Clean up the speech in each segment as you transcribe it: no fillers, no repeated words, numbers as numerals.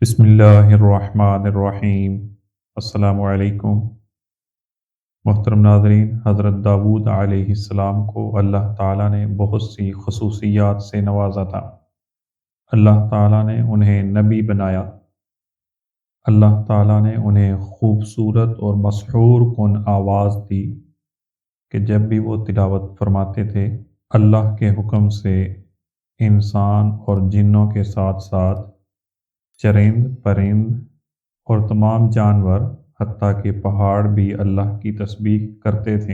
بسم اللہ الرحمن الرحیم۔ السلام علیکم محترم ناظرین، حضرت داؤد علیہ السلام کو اللہ تعالیٰ نے بہت سی خصوصیات سے نوازا تھا۔ اللہ تعالیٰ نے انہیں نبی بنایا۔ اللہ تعالیٰ نے انہیں خوبصورت اور مسحور کن آواز دی کہ جب بھی وہ تلاوت فرماتے تھے اللہ کے حکم سے انسان اور جنوں کے ساتھ ساتھ چرند پرند اور تمام جانور حتیٰ کہ پہاڑ بھی اللہ کی تسبیح کرتے تھے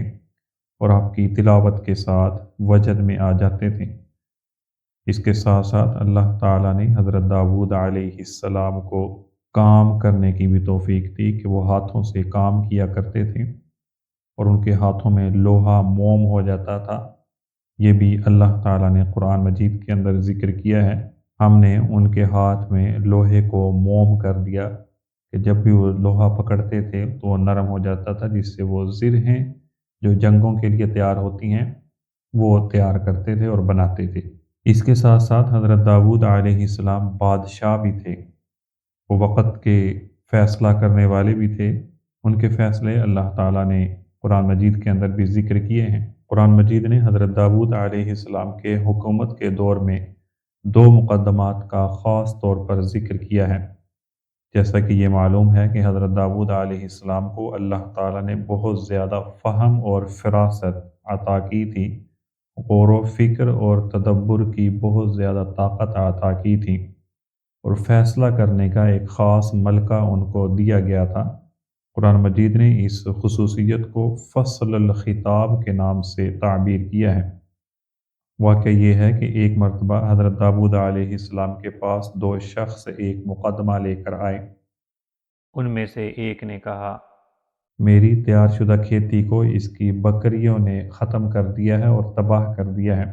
اور آپ کی تلاوت کے ساتھ وجد میں آ جاتے تھے۔ اس کے ساتھ ساتھ اللہ تعالیٰ نے حضرت داؤد علیہ السلام کو کام کرنے کی بھی توفیق دی کہ وہ ہاتھوں سے کام کیا کرتے تھے اور ان کے ہاتھوں میں لوہا موم ہو جاتا تھا۔ یہ بھی اللہ تعالیٰ نے قرآن مجید کے اندر ذکر کیا ہے۔ ہم نے ان کے ہاتھ میں لوہے کو موم کر دیا کہ جب بھی وہ لوہا پکڑتے تھے تو وہ نرم ہو جاتا تھا، جس سے وہ زرہیں جو جنگوں کے لیے تیار ہوتی ہیں وہ تیار کرتے تھے اور بناتے تھے۔ اس کے ساتھ ساتھ حضرت داؤد علیہ السلام بادشاہ بھی تھے، وہ وقت کے فیصلہ کرنے والے بھی تھے۔ ان کے فیصلے اللہ تعالیٰ نے قرآن مجید کے اندر بھی ذکر کیے ہیں۔ قرآن مجید نے حضرت داؤد علیہ السلام کے حکومت کے دور میں دو مقدمات کا خاص طور پر ذکر کیا ہے۔ جیسا کہ یہ معلوم ہے کہ حضرت داؤد علیہ السلام کو اللہ تعالیٰ نے بہت زیادہ فہم اور فراست عطا کی تھی، غور و فکر اور تدبر کی بہت زیادہ طاقت عطا کی تھی، اور فیصلہ کرنے کا ایک خاص ملکہ ان کو دیا گیا تھا۔ قرآن مجید نے اس خصوصیت کو فصل الخطاب کے نام سے تعبیر کیا ہے۔ واقعہ یہ ہے کہ ایک مرتبہ حضرت داؤد علیہ السلام کے پاس دو شخص ایک مقدمہ لے کر آئے۔ ان میں سے ایک نے کہا، میری تیار شدہ کھیتی کو اس کی بکریوں نے ختم کر دیا ہے اور تباہ کر دیا ہے،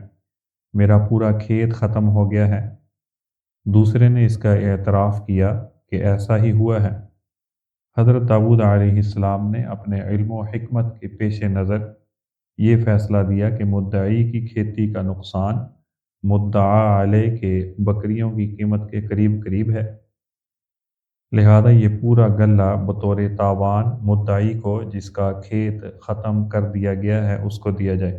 میرا پورا کھیت ختم ہو گیا ہے۔ دوسرے نے اس کا اعتراف کیا کہ ایسا ہی ہوا ہے۔ حضرت داؤد علیہ السلام نے اپنے علم و حکمت کے پیش نظر یہ فیصلہ دیا کہ مدعی کی کھیتی کا نقصان مدعا علیہ کے بکریوں کی قیمت کے قریب قریب ہے، لہذا یہ پورا غلہ بطور تاوان مدعی کو جس کا کھیت ختم کر دیا گیا ہے اس کو دیا جائے۔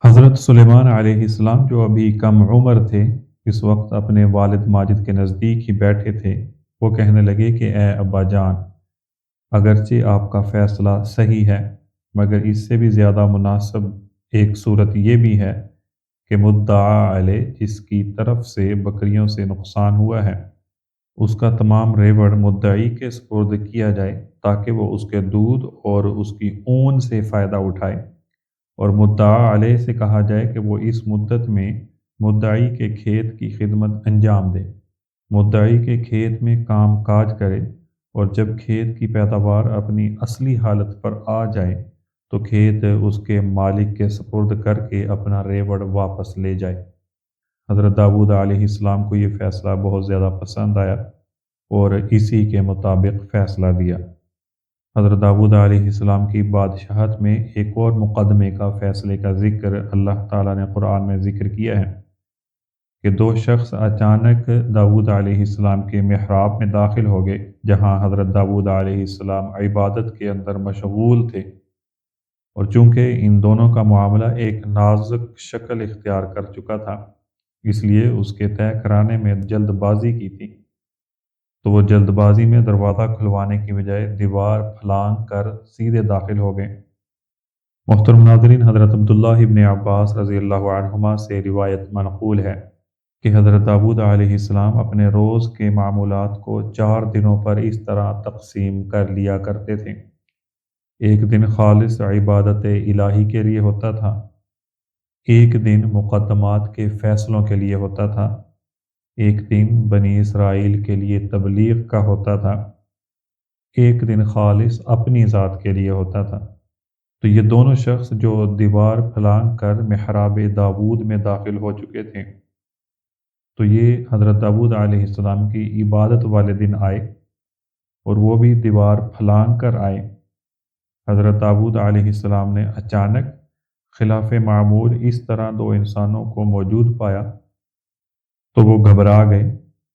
حضرت سلیمان علیہ السلام جو ابھی کم عمر تھے اس وقت اپنے والد ماجد کے نزدیک ہی بیٹھے تھے۔ وہ کہنے لگے کہ اے ابا جان، اگرچہ آپ کا فیصلہ صحیح ہے، مگر اس سے بھی زیادہ مناسب ایک صورت یہ بھی ہے کہ مدعا علیہ جس کی طرف سے بکریوں سے نقصان ہوا ہے اس کا تمام ریوڑ مدعی کے سپرد کیا جائے تاکہ وہ اس کے دودھ اور اس کی اون سے فائدہ اٹھائے، اور مدعا علیہ سے کہا جائے کہ وہ اس مدت میں مدعی کے کھیت کی خدمت انجام دے، مدعی کے کھیت میں کام کاج کرے، اور جب کھیت کی پیداوار اپنی اصلی حالت پر آ جائے تو کھیت اس کے مالک کے سپرد کر کے اپنا ریوڑ واپس لے جائے۔ حضرت داؤد علیہ السلام کو یہ فیصلہ بہت زیادہ پسند آیا اور اسی کے مطابق فیصلہ دیا۔ حضرت داؤد علیہ السلام کی بادشاہت میں ایک اور مقدمے کا فیصلے کا ذکر اللہ تعالیٰ نے قرآن میں ذکر کیا ہے کہ دو شخص اچانک داؤد علیہ السلام کے محراب میں داخل ہو گئے جہاں حضرت داؤد علیہ السلام عبادت کے اندر مشغول تھے، اور چونکہ ان دونوں کا معاملہ ایک نازک شکل اختیار کر چکا تھا اس لیے اس کے طے کرانے میں جلد بازی کی تھی، تو وہ جلد بازی میں دروازہ کھلوانے کی بجائے دیوار پھلانگ کر سیدھے داخل ہو گئے۔ محترم ناظرین، حضرت عبداللہ ابن عباس رضی اللہ عنہما سے روایت منقول ہے کہ حضرت داؤد علیہ السلام اپنے روز کے معمولات کو 4 دنوں پر اس طرح تقسیم کر لیا کرتے تھے۔ ایک دن خالص عبادت الہی کے لیے ہوتا تھا، ایک دن مقدمات کے فیصلوں کے لیے ہوتا تھا، ایک دن بنی اسرائیل کے لیے تبلیغ کا ہوتا تھا، ایک دن خالص اپنی ذات کے لیے ہوتا تھا۔ تو یہ دونوں شخص جو دیوار پھلانگ کر محراب داؤد میں داخل ہو چکے تھے، تو یہ حضرت داؤد علیہ السلام کی عبادت والے دن آئے اور وہ بھی دیوار پھلانگ کر آئے۔ حضرت داؤد علیہ السلام نے اچانک خلاف معمول اس طرح دو انسانوں کو موجود پایا تو وہ گھبرا گئے،